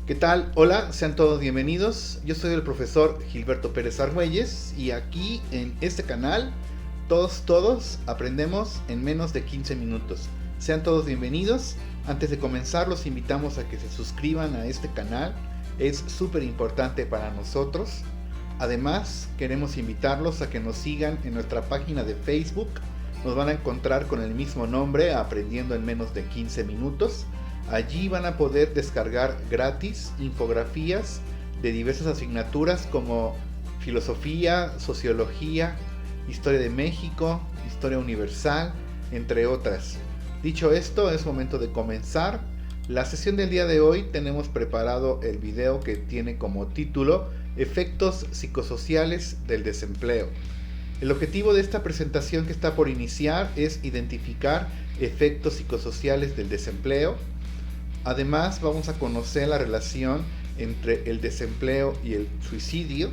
¿Qué tal? Hola, sean todos bienvenidos. Yo soy el profesor Gilberto Pérez Argüelles y aquí en este canal todos aprendemos en menos de 15 minutos. Sean todos bienvenidos. Antes de comenzar los invitamos a que se suscriban a este canal. Es súper importante para nosotros. Además, queremos invitarlos a que nos sigan en nuestra página de Facebook. Nos van a encontrar con el mismo nombre, Aprendiendo en menos de 15 minutos. Allí van a poder descargar gratis infografías de diversas asignaturas como filosofía, sociología, historia de México, historia universal, entre otras. Dicho esto, es momento de comenzar. La sesión del día de hoy tenemos preparado el video que tiene como título Efectos psicosociales del desempleo. El objetivo de esta presentación que está por iniciar es identificar efectos psicosociales del desempleo. Además, vamos a conocer la relación entre el desempleo y el suicidio.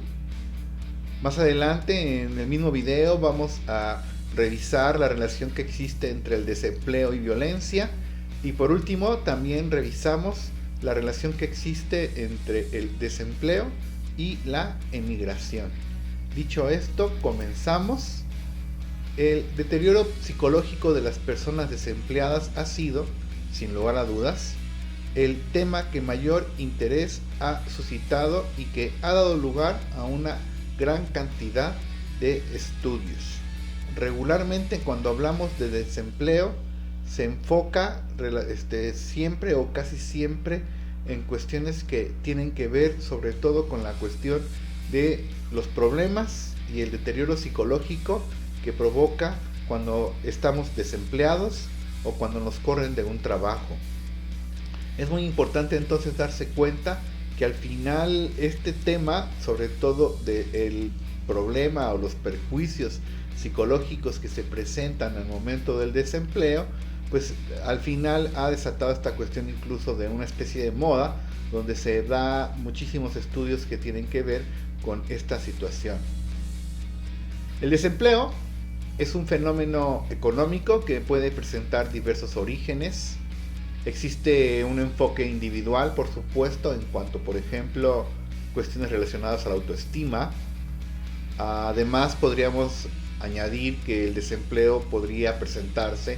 Más adelante, en el mismo video, vamos a revisar la relación que existe entre el desempleo y violencia. Y por último, también revisamos la relación que existe entre el desempleo y la emigración. Dicho esto, comenzamos. El deterioro psicológico de las personas desempleadas ha sido, sin lugar a dudas, el tema que mayor interés ha suscitado y que ha dado lugar a una gran cantidad de estudios. Regularmente, cuando hablamos de desempleo, se enfoca siempre o casi siempre en cuestiones que tienen que ver sobre todo con la cuestión de los problemas y el deterioro psicológico que provoca cuando estamos desempleados o cuando nos corren de un trabajo. Es muy importante entonces darse cuenta que al final este tema, sobre todo del problema o los perjuicios psicológicos que se presentan al momento del desempleo, pues al final ha desatado esta cuestión incluso de una especie de moda, donde se da muchísimos estudios que tienen que ver con esta situación. El desempleo es un fenómeno económico que puede presentar diversos orígenes. Existe un enfoque individual, por supuesto, en cuanto, por ejemplo, cuestiones relacionadas a la autoestima. Además, podríamos añadir que el desempleo podría presentarse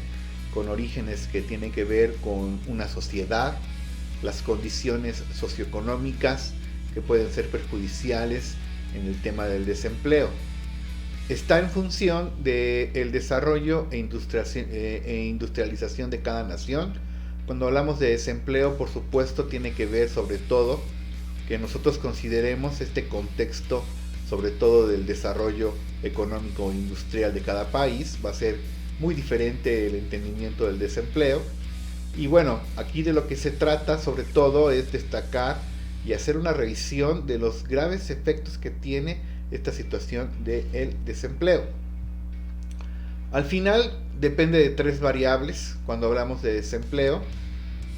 con orígenes que tienen que ver con una sociedad, las condiciones socioeconómicas que pueden ser perjudiciales en el tema del desempleo. Está en función del desarrollo e industrialización de cada nación. Cuando hablamos de desempleo, por supuesto, tiene que ver sobre todo que nosotros consideremos este contexto, sobre todo del desarrollo económico e industrial de cada país. Va a ser muy diferente el entendimiento del desempleo. Y bueno, aquí de lo que se trata sobre todo es destacar y hacer una revisión de los graves efectos que tiene esta situación del desempleo. Al final depende de tres variables cuando hablamos de desempleo.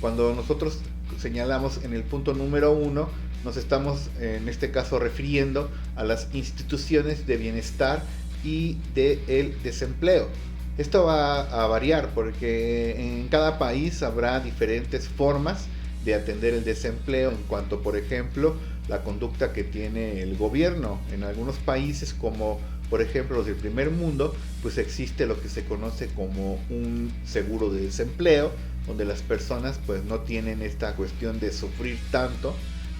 Cuando nosotros señalamos en el punto número 1, nos estamos en este caso refiriendo a las instituciones de bienestar y del desempleo. Esto va a variar porque en cada país habrá diferentes formas de atender el desempleo en cuanto, por ejemplo, la conducta que tiene el gobierno. En algunos países, como por ejemplo los del primer mundo, pues existe lo que se conoce como un seguro de desempleo, donde las personas pues no tienen esta cuestión de sufrir tanto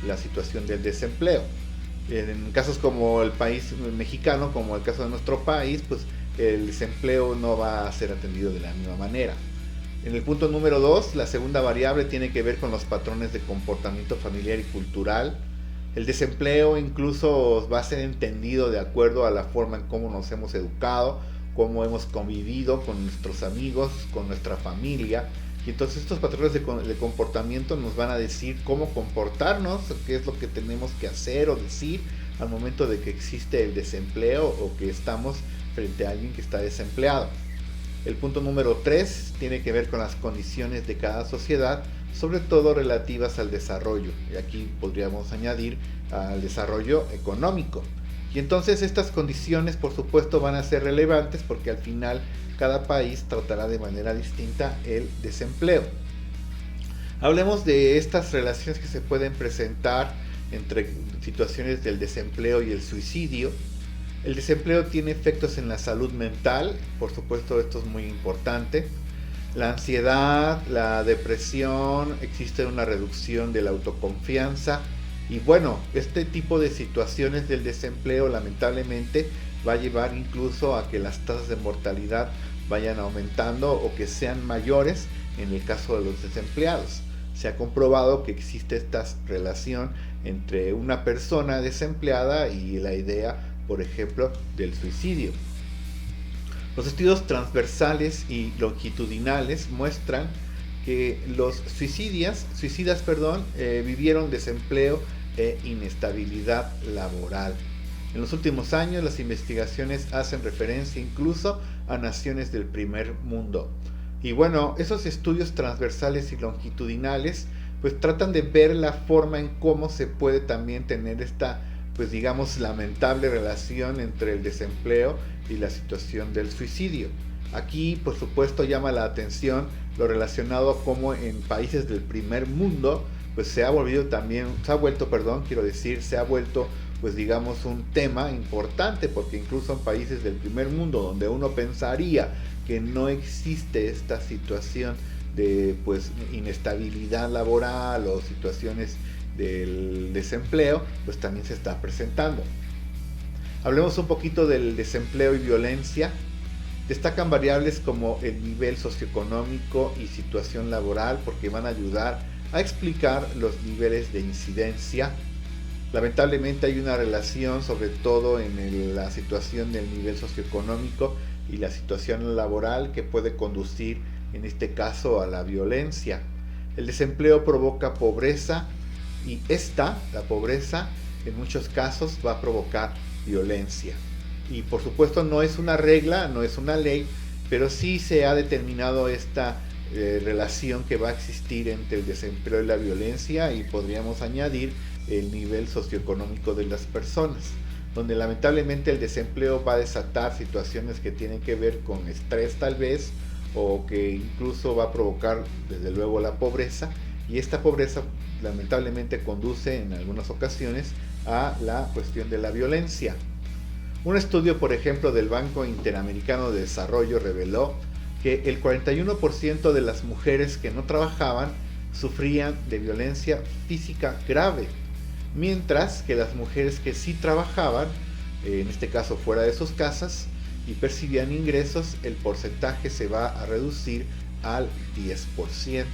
la situación del desempleo. En casos como el país mexicano, como el caso de nuestro país, pues el desempleo no va a ser atendido de la misma manera. En el punto número 2, la segunda variable tiene que ver con los patrones de comportamiento familiar y cultural. El desempleo incluso va a ser entendido de acuerdo a la forma en cómo nos hemos educado, cómo hemos convivido con nuestros amigos, con nuestra familia. Y entonces estos patrones de comportamiento nos van a decir cómo comportarnos, qué es lo que tenemos que hacer o decir al momento de que existe el desempleo o que estamos frente a alguien que está desempleado. El punto número 3 tiene que ver con las condiciones de cada sociedad, sobre todo relativas al desarrollo, y aquí podríamos añadir al desarrollo económico. Y entonces estas condiciones, por supuesto, van a ser relevantes porque al final cada país tratará de manera distinta el desempleo. Hablemos de estas relaciones que se pueden presentar entre situaciones del desempleo y el suicidio. El desempleo tiene efectos en la salud mental, por supuesto esto es muy importante. La ansiedad, la depresión, existe una reducción de la autoconfianza y bueno, este tipo de situaciones del desempleo lamentablemente va a llevar incluso a que las tasas de mortalidad vayan aumentando o que sean mayores en el caso de los desempleados. Se ha comprobado que existe esta relación entre una persona desempleada y la idea, por ejemplo, del suicidio. Los estudios transversales y longitudinales muestran que los suicidas vivieron desempleo e inestabilidad laboral. En los últimos años las investigaciones hacen referencia incluso a naciones del primer mundo. Y bueno, esos estudios transversales y longitudinales pues tratan de ver la forma en cómo se puede también tener esta pues digamos lamentable relación entre el desempleo y la situación del suicidio. Aquí por supuesto llama la atención lo relacionado como en países del primer mundo pues se ha vuelto pues digamos un tema importante, porque incluso en países del primer mundo donde uno pensaría que no existe esta situación de pues inestabilidad laboral o situaciones del desempleo, pues también se está presentando. Hablemos un poquito del desempleo y violencia. Destacan variables como el nivel socioeconómico y situación laboral porque van a ayudar a explicar los niveles de incidencia. Lamentablemente hay una relación sobre todo en la situación del nivel socioeconómico y la situación laboral que puede conducir en este caso a la violencia. El desempleo provoca pobreza y la pobreza en muchos casos va a provocar violencia. Y por supuesto no es una regla, no es una ley, pero sí se ha determinado esta relación que va a existir entre el desempleo y la violencia, y podríamos añadir el nivel socioeconómico de las personas, donde lamentablemente el desempleo va a desatar situaciones que tienen que ver con estrés tal vez, o que incluso va a provocar desde luego la pobreza, y esta pobreza lamentablemente conduce en algunas ocasiones a la cuestión de la violencia. Un estudio, por ejemplo, del Banco Interamericano de Desarrollo reveló que el 41% de las mujeres que no trabajaban sufrían de violencia física grave, mientras que las mujeres que sí trabajaban, en este caso fuera de sus casas, y percibían ingresos, el porcentaje se va a reducir al 10%.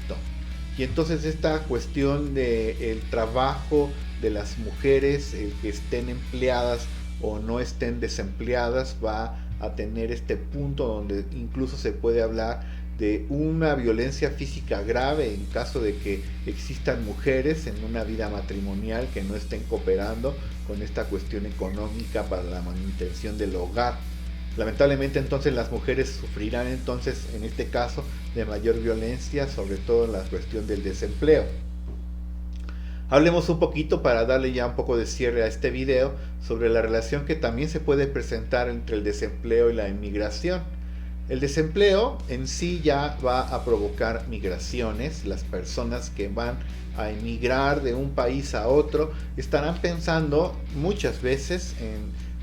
Y entonces esta cuestión del trabajo de las mujeres, el que estén empleadas o no estén desempleadas, va a tener este punto donde incluso se puede hablar de una violencia física grave en caso de que existan mujeres en una vida matrimonial que no estén cooperando con esta cuestión económica para la manutención del hogar. Lamentablemente entonces las mujeres sufrirán entonces en este caso de mayor violencia, sobre todo en la cuestión del desempleo. Hablemos un poquito, para darle ya un poco de cierre a este video, sobre la relación que también se puede presentar entre el desempleo y la inmigración. El desempleo en sí ya va a provocar migraciones. Las personas que van a emigrar de un país a otro estarán pensando muchas veces en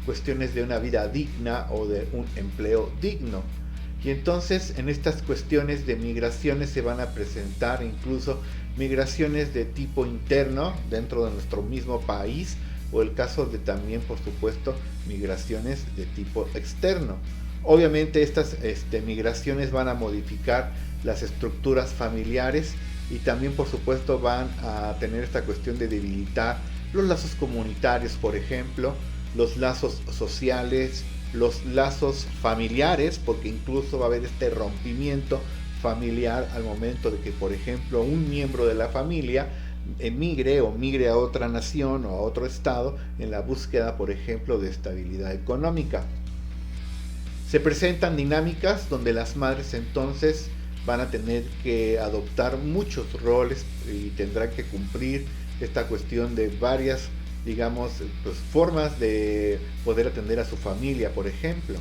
cuestiones de una vida digna o de un empleo digno. Y entonces en estas cuestiones de migraciones se van a presentar incluso migraciones de tipo interno dentro de nuestro mismo país, o el caso de también por supuesto migraciones de tipo externo. Obviamente estas migraciones van a modificar las estructuras familiares y también por supuesto van a tener esta cuestión de debilitar los lazos comunitarios, por ejemplo, los lazos sociales, los lazos familiares, porque incluso va a haber este rompimiento familiar al momento de que, por ejemplo, un miembro de la familia emigre o migre a otra nación o a otro estado en la búsqueda, por ejemplo, de estabilidad económica. Se presentan dinámicas donde las madres entonces van a tener que adoptar muchos roles y tendrán que cumplir esta cuestión de varias, digamos, pues, formas de poder atender a su familia, por ejemplo.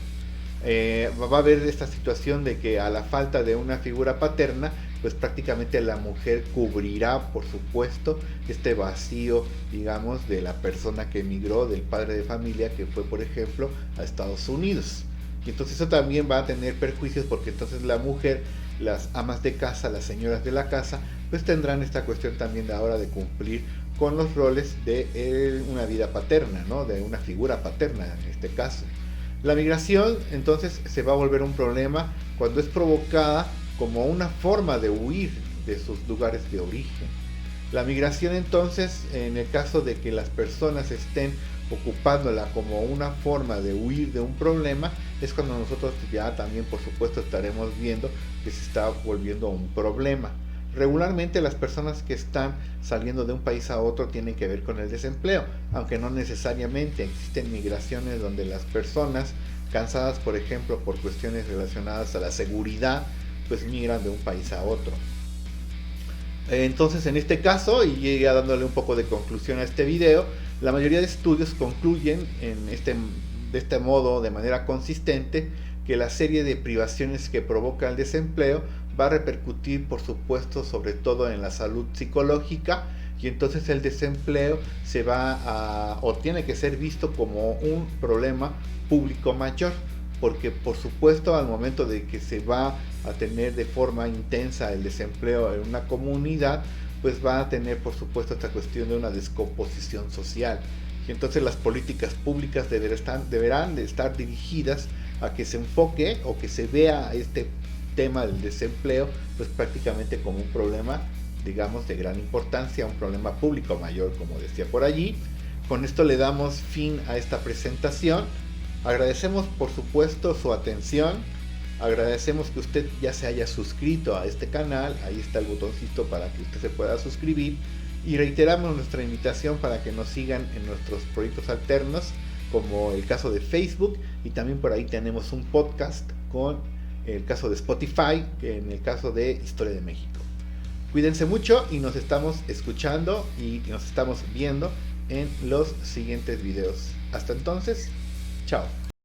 Va a haber esta situación de que a la falta de una figura paterna, pues prácticamente la mujer cubrirá, por supuesto, este vacío, digamos, de la persona que emigró, del padre de familia que fue, por ejemplo, a Estados Unidos. Y entonces eso también va a tener perjuicios, porque entonces la mujer, las amas de casa, las señoras de la casa, pues tendrán esta cuestión también de ahora de cumplir con los roles de una vida paterna, ¿no? De una figura paterna en este caso. La migración entonces se va a volver un problema cuando es provocada como una forma de huir de sus lugares de origen. La migración entonces, en el caso de que las personas estén ocupándola como una forma de huir de un problema, es cuando nosotros ya también, por supuesto, estaremos viendo que se está volviendo un problema. Regularmente las personas que están saliendo de un país a otro tienen que ver con el desempleo, aunque no necesariamente. Existen migraciones donde las personas cansadas, por ejemplo, por cuestiones relacionadas a la seguridad, pues migran de un país a otro. Entonces, en este caso, y ya dándole un poco de conclusión a este video, la mayoría de estudios concluyen de este modo, de manera consistente, que la serie de privaciones que provoca el desempleo va a repercutir, por supuesto, sobre todo en la salud psicológica, y entonces el desempleo se va o tiene que ser visto como un problema público mayor, porque por supuesto al momento de que se va a tener de forma intensa el desempleo en una comunidad, pues va a tener por supuesto esta cuestión de una descomposición social, y entonces las políticas públicas deberán de estar dirigidas a que se enfoque o que se vea este tema del desempleo pues prácticamente como un problema, digamos, de gran importancia, un problema público mayor, como decía por allí. Con esto le damos fin a esta presentación. Agradecemos por supuesto su atención, agradecemos que usted ya se haya suscrito a este canal, ahí está el botoncito para que usted se pueda suscribir, y reiteramos nuestra invitación para que nos sigan en nuestros proyectos alternos, como el caso de Facebook, y también por ahí tenemos un podcast con el caso de Spotify, en el caso de Historia de México. Cuídense mucho y nos estamos escuchando y nos estamos viendo en los siguientes videos. Hasta entonces, chao.